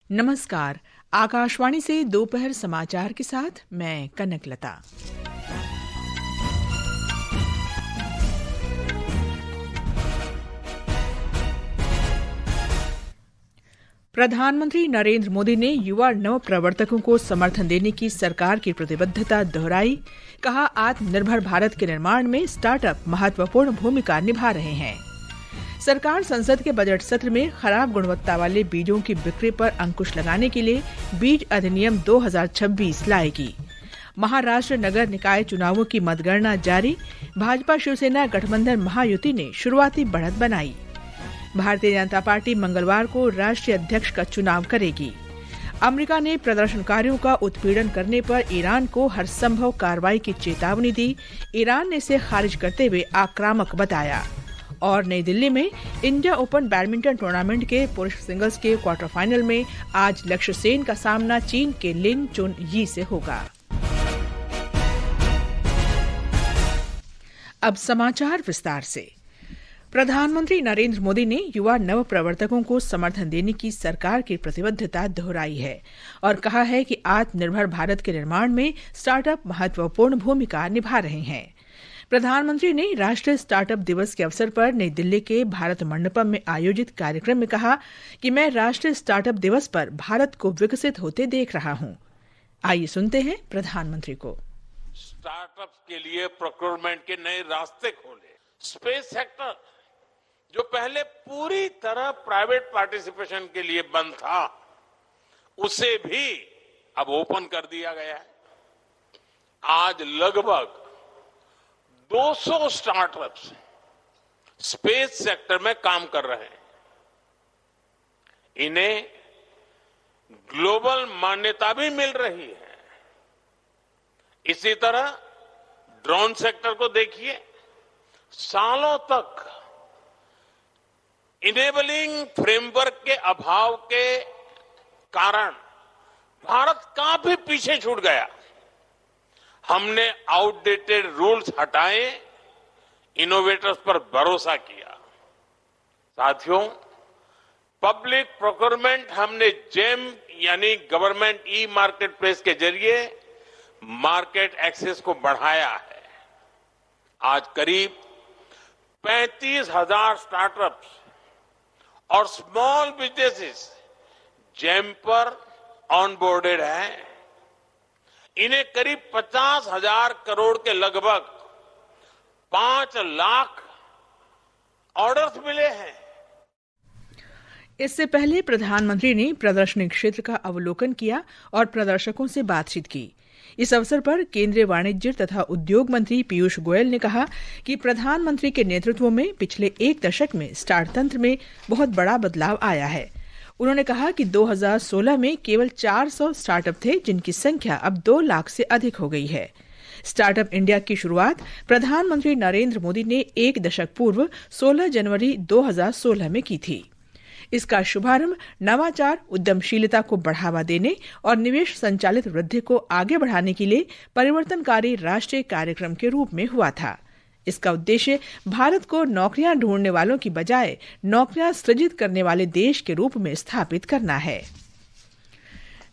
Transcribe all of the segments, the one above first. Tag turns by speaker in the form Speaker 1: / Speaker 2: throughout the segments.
Speaker 1: नमस्कार। आकाशवाणी से दोपहर समाचार के साथ मैं कनकलता। प्रधानमंत्री नरेंद्र मोदी ने युवा नव प्रवर्तकों को समर्थन देने की सरकार की प्रतिबद्धता दोहराई। कहा, आत्मनिर्भर भारत के निर्माण में स्टार्टअप महत्वपूर्ण भूमिका निभा रहे हैं। सरकार संसद के बजट सत्र में खराब गुणवत्ता वाले बीजों की बिक्री पर अंकुश लगाने के लिए बीज अधिनियम 2026 लाएगी। महाराष्ट्र नगर निकाय चुनावों की मतगणना जारी। भाजपा शिवसेना गठबंधन महायुति ने शुरुआती बढ़त बनाई। भारतीय जनता पार्टी मंगलवार को राष्ट्रीय अध्यक्ष का चुनाव करेगी। अमेरिका ने प्रदर्शनकारियों का उत्पीड़न करने पर ईरान को हर संभव कार्रवाई की चेतावनी दी। ईरान ने इसे खारिज करते हुए आक्रामक बताया। और नई दिल्ली में इंडिया ओपन बैडमिंटन टूर्नामेंट के पुरुष सिंगल्स के क्वार्टर फाइनल में आज लक्ष्य सेन का सामना चीन के लिन चुन यी से होगा। अब समाचार विस्तार से। प्रधानमंत्री नरेंद्र मोदी ने युवा नव प्रवर्तकों को समर्थन देने की सरकार की प्रतिबद्धता दोहराई है और कहा है कि आत्मनिर्भर भारत के निर्माण में स्टार्टअप महत्वपूर्ण भूमिका निभा रहे हैं। प्रधानमंत्री ने राष्ट्रीय स्टार्टअप दिवस के अवसर पर नई दिल्ली के भारत मंडपम में आयोजित कार्यक्रम में कहा कि मैं राष्ट्रीय स्टार्टअप दिवस पर भारत को विकसित होते देख रहा हूं। आइए सुनते हैं प्रधानमंत्री को।
Speaker 2: स्टार्टअप्स के लिए प्रोक्योरमेंट के नए रास्ते खोले। स्पेस सेक्टर जो पहले पूरी तरह प्राइवेट पार्टिसिपेशन के लिए बंद था, उसे भी अब ओपन कर दिया गया है। आज लगभग 200 स्टार्टअप्स स्पेस सेक्टर में काम कर रहे हैं। इन्हें ग्लोबल मान्यता भी मिल रही है। इसी तरह ड्रोन सेक्टर को देखिए, सालों तक इनेबलिंग फ्रेमवर्क के अभाव के कारण भारत काफी पीछे छूट गया। हमने आउटडेटेड रूल्स हटाए, इनोवेटर्स पर भरोसा किया। साथियों, पब्लिक प्रोक्योरमेंट हमने जेम यानी गवर्नमेंट ई मार्केट प्लेस के जरिए मार्केट एक्सेस को बढ़ाया है। आज करीब 35,000 स्टार्टअप्स और स्मॉल बिजनेसेस जेम पर ऑनबोर्डेड हैं। इन्हें करीब 50,000 करोड़ के लगभग 5 लाख ऑर्डर्स मिले हैं।
Speaker 1: इससे पहले प्रधानमंत्री ने प्रदर्शनी क्षेत्र का अवलोकन किया और प्रदर्शकों से बातचीत की। इस अवसर पर केंद्रीय वाणिज्य तथा उद्योग मंत्री पीयूष गोयल ने कहा कि प्रधानमंत्री के नेतृत्व में पिछले एक दशक में स्टार्ट तंत्र में बहुत बड़ा बदलाव आया है। उन्होंने कहा कि 2016 में केवल 400 स्टार्टअप थे, जिनकी संख्या अब 2 लाख से अधिक हो गई है। स्टार्टअप इंडिया की शुरुआत प्रधानमंत्री नरेंद्र मोदी ने एक दशक पूर्व 16 जनवरी 2016 में की थी। इसका शुभारंभ नवाचार, उद्यमशीलता को बढ़ावा देने और निवेश संचालित वृद्धि को आगे बढ़ाने के लिए परिवर्तनकारी राष्ट्रीय कार्यक्रम के रूप में हुआ था। इसका उद्देश्य भारत को नौकरियां ढूंढने वालों की बजाय नौकरियां सृजित करने वाले देश के रूप में स्थापित करना है।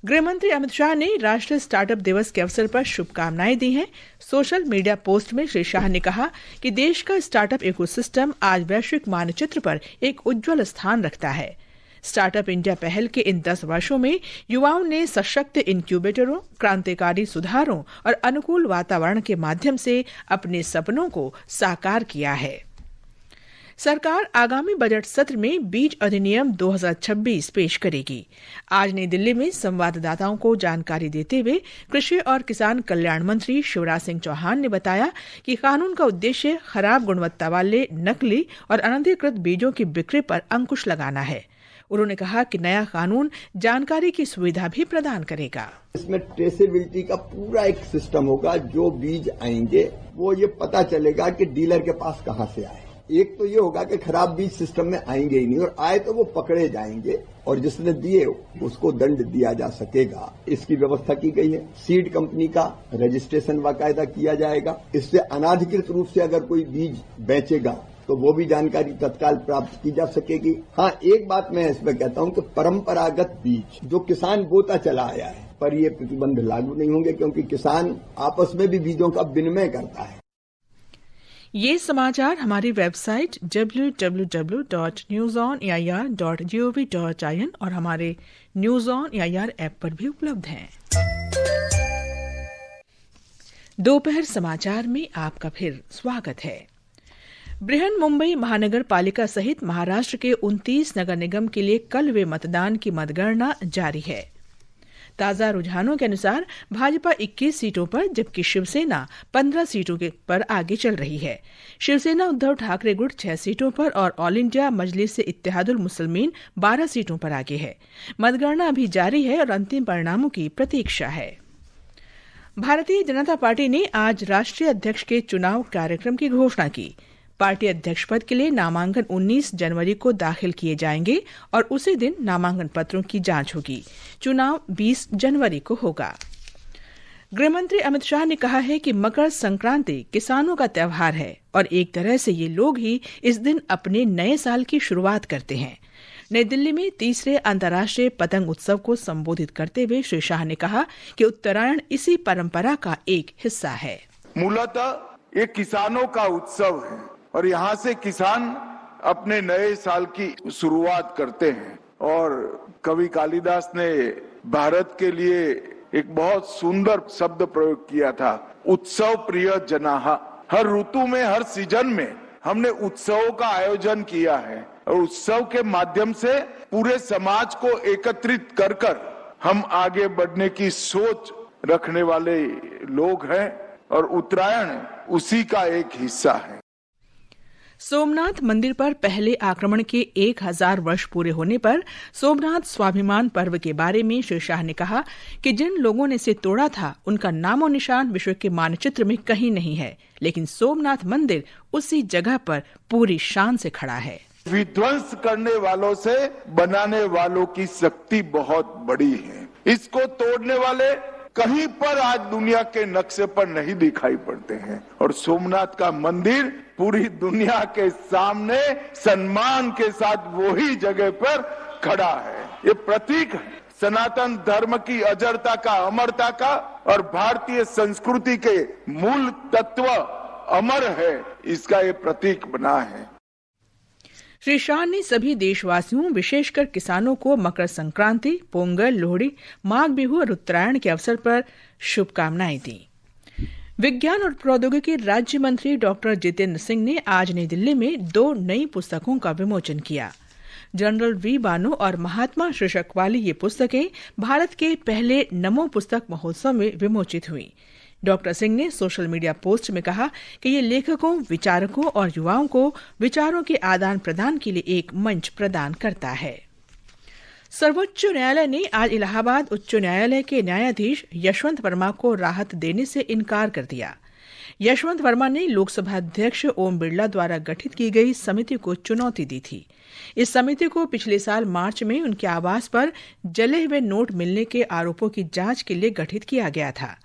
Speaker 1: गृहमंत्री अमित शाह ने राष्ट्रीय स्टार्टअप दिवस के अवसर पर शुभकामनाएं दी हैं। सोशल मीडिया पोस्ट में श्री शाह ने कहा कि देश का स्टार्टअप इकोसिस्टम आज वैश्विक मानचित्र पर एक उज्जवल स्थान रखता है। स्टार्टअप इंडिया पहल के इन 10 वर्षों में युवाओं ने सशक्त इनक्यूबेटरों, क्रांतिकारी सुधारों और अनुकूल वातावरण के माध्यम से अपने सपनों को साकार किया है। सरकार आगामी बजट सत्र में बीज अधिनियम 2026 पेश करेगी। आज नई दिल्ली में संवाददाताओं को जानकारी देते हुए कृषि और किसान कल्याण मंत्री शिवराज सिंह चौहान ने बताया कि कानून का उद्देश्य खराब गुणवत्ता वाले नकली और अनधिकृत बीजों की बिक्री पर अंकुश लगाना है। उन्होंने कहा कि नया कानून जानकारी की सुविधा भी प्रदान करेगा।
Speaker 3: इसमें ट्रेसेबिलिटी का पूरा एक सिस्टम होगा। जो बीज आएंगे वो ये पता चलेगा कि डीलर के पास कहां से आए। एक तो ये होगा कि खराब बीज सिस्टम में आएंगे ही नहीं, और आए तो वो पकड़े जाएंगे और जिसने दिए उसको दंड दिया जा सकेगा। इसकी व्यवस्था की गई है। सीड कंपनी का रजिस्ट्रेशन बाकायदा किया जाएगा। इससे अनाधिकृत रूप से अगर कोई बीज बेचेगा तो तो वो भी जानकारी तत्काल प्राप्त की जा सकेगी। हाँ, एक बात मैं इसमें कहता हूं कि परंपरागत बीज जो किसान बोता चला आया है पर ये प्रतिबंध लागू नहीं होंगे, क्योंकि किसान आपस में भी बीजों का विनिमय करता है।
Speaker 1: ये समाचार हमारी वेबसाइट www.newsonair.gov.in और हमारे न्यूज ऑन एआईआर ऐप पर भी उपलब्ध हैं। दोपहर समाचार में आपका फिर स्वागत है। बृहन मुंबई महानगर पालिका सहित महाराष्ट्र के 29 नगर निगम के लिए कल हुए मतदान की मतगणना जारी है। ताजा रुझानों के अनुसार भाजपा 21 सीटों पर जबकि शिवसेना 15 सीटों पर आगे चल रही है। शिवसेना उद्धव ठाकरे गुट 6 सीटों पर और ऑल इंडिया मजलिस से इत्तेहादुल मुस्लिमीन 12 सीटों पर आगे है। मतगणना अभी जारी है और अंतिम परिणामों की प्रतीक्षा है। भारतीय जनता पार्टी ने आज राष्ट्रीय अध्यक्ष के चुनाव कार्यक्रम की घोषणा की। पार्टी अध्यक्ष पद के लिए नामांकन 19 जनवरी को दाखिल किए जाएंगे और उसी दिन नामांकन पत्रों की जांच होगी। चुनाव 20 जनवरी को होगा। गृहमंत्री अमित शाह ने कहा है कि मकर संक्रांति किसानों का त्यौहार है और एक तरह से ये लोग ही इस दिन अपने नए साल की शुरुआत करते हैं। नई दिल्ली में तीसरे अंतर्राष्ट्रीय पतंग उत्सव को संबोधित करते हुए श्री शाह ने कहा कि उत्तरायण इसी परंपरा का एक हिस्सा है।
Speaker 4: मूलतः ये किसानों का उत्सव है और यहाँ से किसान अपने नए साल की शुरुआत करते हैं। और कवि कालिदास ने भारत के लिए एक बहुत सुंदर शब्द प्रयोग किया था, उत्सव प्रिय जनाः। हर ऋतु में, हर सीजन में हमने उत्सवों का आयोजन किया है और उत्सव के माध्यम से पूरे समाज को एकत्रित कर हम आगे बढ़ने की सोच रखने वाले लोग हैं और उत्तरायण उसी का एक हिस्सा है।
Speaker 1: सोमनाथ मंदिर पर पहले आक्रमण के 1000 वर्ष पूरे होने पर सोमनाथ स्वाभिमान पर्व के बारे में श्री शाह ने कहा कि जिन लोगों ने इसे तोड़ा था उनका नामो निशान विश्व के मानचित्र में कहीं नहीं है, लेकिन सोमनाथ मंदिर उसी जगह पर पूरी शान से खड़ा है।
Speaker 4: विध्वंस करने वालों से बनाने वालों की शक्ति बहुत बड़ी है। इसको तोड़ने वाले कहीं पर आज दुनिया के नक्शे पर नहीं दिखाई पड़ते हैं और सोमनाथ का मंदिर पूरी दुनिया के सामने सम्मान के साथ वही जगह पर खड़ा है। ये प्रतीक है सनातन धर्म की अजरता का, अमरता का और भारतीय संस्कृति के मूल तत्व अमर है, इसका ये प्रतीक बना है।
Speaker 1: श्री शाह ने सभी देशवासियों विशेषकर किसानों को मकर संक्रांति, पोंगल, लोहड़ी, माघ बिहू और उत्तरायण के अवसर पर शुभकामनाएं दी। विज्ञान और प्रौद्योगिकी राज्य मंत्री डॉक्टर जितेंद्र सिंह ने आज नई दिल्ली में 2 नई पुस्तकों का विमोचन किया। जनरल वी बानो और महात्मा शीर्षक वाली ये पुस्तकें भारत के पहले नमो पुस्तक महोत्सव में विमोचित हुई। डॉक्टर सिंह ने सोशल मीडिया पोस्ट में कहा कि ये लेखकों, विचारकों और युवाओं को विचारों के आदान प्रदान के लिए एक मंच प्रदान करता है। सर्वोच्च न्यायालय ने आज इलाहाबाद उच्च न्यायालय के न्यायाधीश यशवंत वर्मा को राहत देने से इनकार कर दिया। यशवंत वर्मा ने लोकसभा अध्यक्ष ओम बिरला द्वारा गठित की गई समिति को चुनौती दी थी। इस समिति को पिछले साल मार्च में उनके आवास पर जले हुए नोट मिलने के आरोपों की जांच के लिए गठित किया गया था।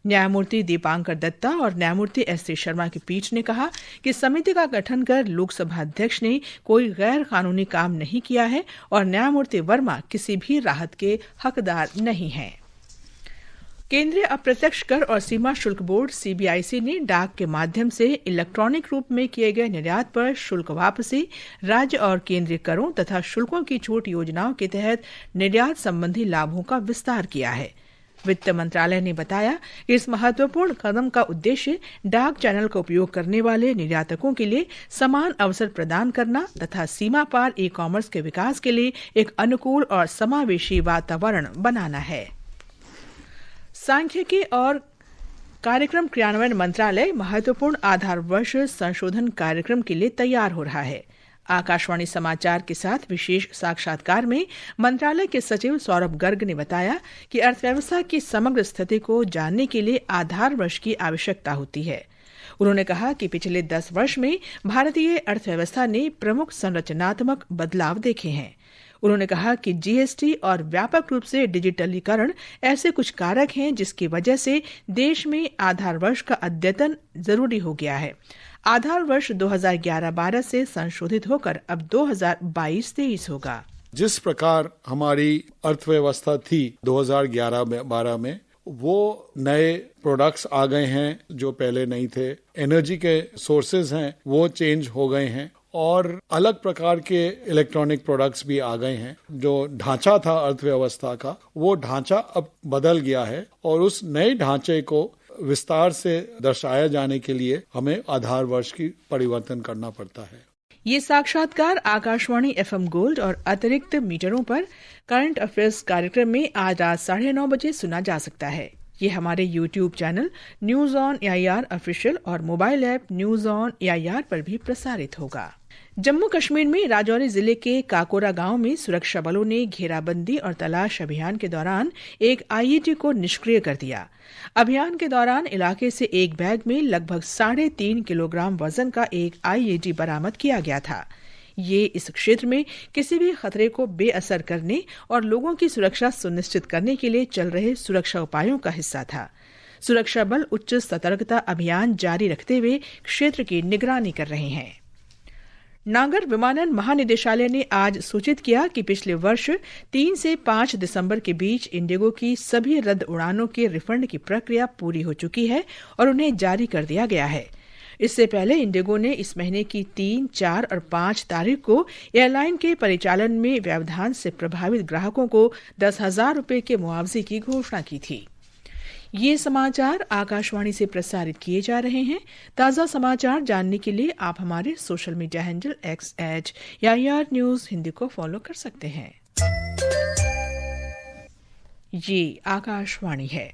Speaker 1: न्यायमूर्ति दीपांकर दत्ता और न्यायमूर्ति एस.सी. शर्मा की पीठ ने कहा कि समिति का गठन कर लोकसभा अध्यक्ष ने कोई गैर कानूनी काम नहीं किया है और न्यायमूर्ति वर्मा किसी भी राहत के हकदार नहीं हैं। केंद्रीय अप्रत्यक्ष कर और सीमा शुल्क बोर्ड सीबीआईसी ने डाक के माध्यम से इलेक्ट्रॉनिक रूप में किए गए निर्यात पर शुल्क वापसी, राज्य और केंद्रीय करों तथा शुल्कों की छूट योजनाओं के तहत निर्यात संबंधी लाभों का विस्तार किया है। वित्त मंत्रालय ने बताया कि इस महत्वपूर्ण कदम का उद्देश्य डाक चैनल का उपयोग करने वाले निर्यातकों के लिए समान अवसर प्रदान करना तथा सीमा पार ई कॉमर्स के विकास के लिए एक अनुकूल और समावेशी वातावरण बनाना है। सांख्यिकी और कार्यक्रम क्रियान्वयन मंत्रालय महत्वपूर्ण आधार वर्ष संशोधन कार्यक्रम के लिए तैयार हो रहा है। आकाशवाणी समाचार के साथ विशेष साक्षात्कार में मंत्रालय के सचिव सौरभ गर्ग ने बताया कि अर्थव्यवस्था की समग्र स्थिति को जानने के लिए आधार वर्ष की आवश्यकता होती है। उन्होंने कहा कि पिछले 10 वर्ष में भारतीय अर्थव्यवस्था ने प्रमुख संरचनात्मक बदलाव देखे हैं। उन्होंने कहा कि जीएसटी और व्यापक रूप से डिजिटलीकरण ऐसे कुछ कारक हैं जिसकी वजह से देश में आधार वर्ष का अद्यतन जरूरी हो गया है। आधार वर्ष 2011-12 से संशोधित होकर अब 2022-23 होगा।
Speaker 5: जिस प्रकार हमारी अर्थव्यवस्था थी 2011-12 में, वो नए प्रोडक्ट्स आ गए हैं जो पहले नहीं थे, एनर्जी के सोर्सेज हैं वो चेंज हो गए हैं और अलग प्रकार के इलेक्ट्रॉनिक प्रोडक्ट्स भी आ गए हैं। जो ढांचा था अर्थव्यवस्था का, वो ढांचा अब बदल गया है और उस नए ढांचे को विस्तार से दर्शाया जाने के लिए हमें आधार वर्ष की परिवर्तन करना पड़ता है।
Speaker 1: ये साक्षात्कार आकाशवाणी FM गोल्ड और अतिरिक्त मीटरों पर करंट अफेयर्स कार्यक्रम में आज रात 9:30 बजे सुना जा सकता है। ये हमारे YouTube channel news on AIR official और mobile app news on AIR पर भी प्रसारित होगा। जम्मू कश्मीर में राजौरी जिले के काकोरा गांव में सुरक्षा बलों ने घेराबंदी और तलाश अभियान के दौरान एक IED को निष्क्रिय कर दिया। अभियान के दौरान इलाके से एक बैग में लगभग 3.5 किलोग्राम वजन का एक IED बरामद किया गया था। ये इस क्षेत्र में किसी भी खतरे को बेअसर करने और लोगों की सुरक्षा सुनिश्चित करने के लिए चल रहे सुरक्षा उपायों का हिस्सा था। सुरक्षा बल उच्च सतर्कता अभियान जारी रखते हुए क्षेत्र की निगरानी कर रहे हैं। नागर विमानन महानिदेशालय ने आज सूचित किया कि पिछले वर्ष 3 से 5 दिसंबर के बीच इंडिगो की सभी रद्द उड़ानों के रिफंड की प्रक्रिया पूरी हो चुकी है और उन्हें जारी कर दिया गया है। इससे पहले इंडिगो ने इस महीने की 3, 4 और 5 तारीख को एयरलाइन के परिचालन में व्यवधान से प्रभावित ग्राहकों को 10,000 रुपये के मुआवजे की घोषणा की थी। ये समाचार आकाशवाणी से प्रसारित किए जा रहे हैं। ताज़ा समाचार जानने के लिए आप हमारे social media handle @AIR news Hindi को फॉलो कर सकते हैं। ये आकाशवाणी है।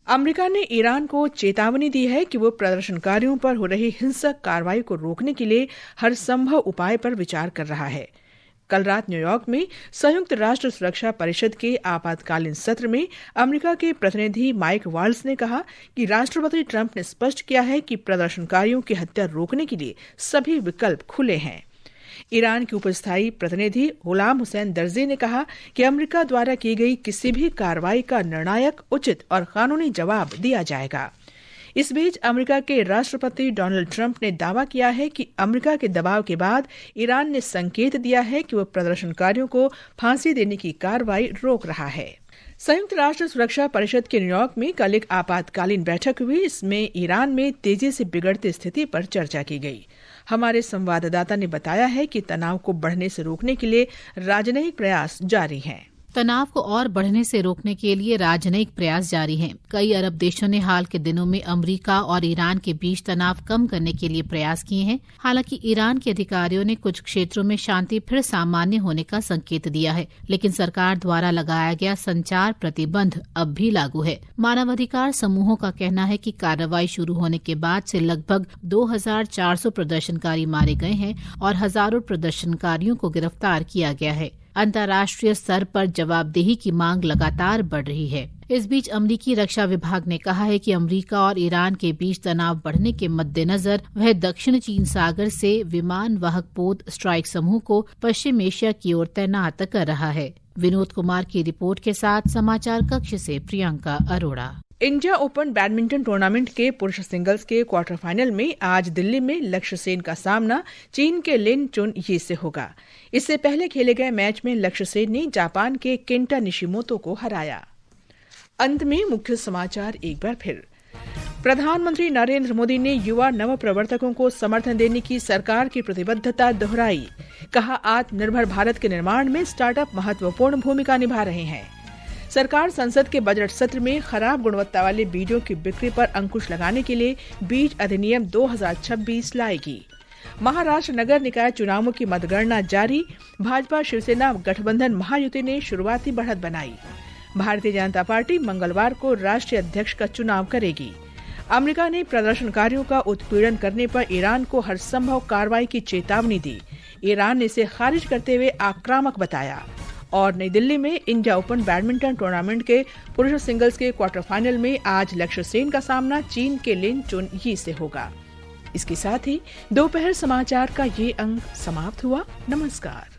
Speaker 1: अमेरिका ने ईरान को चेतावनी दी है कि वो प्रदर्शनकारियों पर हो रही हिंसक कार्रवाई को रोकने के लिए हर संभव उपाय पर विचार कर रहा है। कल रात न्यूयॉर्क में संयुक्त राष्ट्र सुरक्षा परिषद के आपातकालीन सत्र में अमेरिका के प्रतिनिधि माइक वाल्स ने कहा कि राष्ट्रपति ट्रंप ने स्पष्ट किया है कि प्रदर्शनकारियों की हत्या रोकने के लिए सभी विकल्प खुले हैं। ईरान के उपस्थायी प्रतिनिधि गुलाम हुसैन दर्जी ने कहा कि अमेरिका द्वारा की गई किसी भी कार्रवाई का निर्णायक, उचित और कानूनी जवाब दिया जाएगा। इस बीच अमेरिका के राष्ट्रपति डोनाल्ड ट्रंप ने दावा किया है कि अमेरिका के दबाव के बाद ईरान ने संकेत दिया है कि वह प्रदर्शनकारियों को फांसी देने की कार्रवाई रोक रहा है। संयुक्त राष्ट्र सुरक्षा परिषद के न्यूयॉर्क में कल एक आपातकालीन बैठक हुई। इसमें ईरान में तेजी से बिगड़ती स्थिति पर चर्चा की गई। हमारे संवाददाता ने बताया है कि तनाव को बढ़ने से रोकने के लिए राजनयिक प्रयास जारी हैं।
Speaker 6: तनाव को और बढ़ने से रोकने के लिए राजनयिक प्रयास जारी हैं। कई अरब देशों ने हाल के दिनों में अमेरिका और ईरान के बीच तनाव कम करने के लिए प्रयास किए हैं। हालांकि ईरान के अधिकारियों ने कुछ क्षेत्रों में शांति फिर सामान्य होने का संकेत दिया है, लेकिन सरकार द्वारा लगाया गया संचार प्रतिबंध अब भी लागू है। मानवाधिकार समूहों का कहना है कि कार्रवाई शुरू होने के बाद से लगभग 2,400 प्रदर्शनकारी मारे गए हैं और हजारों प्रदर्शनकारियों को गिरफ्तार किया गया है। अंतर्राष्ट्रीय स्तर पर जवाबदेही की मांग लगातार बढ़ रही है। इस बीच अमेरिकी रक्षा विभाग ने कहा है कि अमेरिका और ईरान के बीच तनाव बढ़ने के मद्देनजर वह दक्षिण चीन सागर से विमान वाहक पोत स्ट्राइक समूह को पश्चिम एशिया की ओर तैनात कर रहा है। विनोद कुमार की रिपोर्ट के साथ समाचार कक्ष से Priyanka Arora.
Speaker 1: India open badminton tournament के पुरुष सिंगल्स के क्वार्टर फाइनल में आज दिल्ली में लक्ष्य सेन का सामना चीन के लिन चुन यी से होगा। इससे पहले खेले गए मैच में लक्ष्य सेन ने जापान के केंटा निशिमोतो को हराया। अंत में मुख्य समाचार एक बार फिर। प्रधानमंत्री नरेंद्र मोदी ने युवा नव प्रवर्तकों को समर्थन देने की सरकार की प्रतिबद्धता दोहराई। कहा, आत्मनिर्भर भारत के निर्माण में स्टार्टअप महत्वपूर्ण भूमिका निभा रहे हैं। सरकार संसद के बजट सत्र में खराब गुणवत्ता वाले बीजों की बिक्री पर अंकुश लगाने के लिए बीज अधिनियम 2026 लाएगी। महाराष्ट्र नगर निकाय चुनावों की मतगणना जारी। भाजपा शिवसेना गठबंधन महायुति ने शुरुआती बढ़त बनाई। भारतीय जनता पार्टी मंगलवार को राष्ट्रीय अध्यक्ष का चुनाव करेगी। अमेरिका ने प्रदर्शनकारियों का उत्पीड़न करने पर ईरान को हर संभव कार्रवाई की चेतावनी दी। ईरान ने इसे खारिज करते हुए आक्रामक बताया। और नई दिल्ली में इंडिया ओपन बैडमिंटन टूर्नामेंट के पुरुष सिंगल्स के क्वार्टर फाइनल में आज लक्ष्य सेन का सामना चीन के लिन चुन यी से होगा। इसके साथ ही दोपहर समाचार का ये अंक समाप्त हुआ। नमस्कार।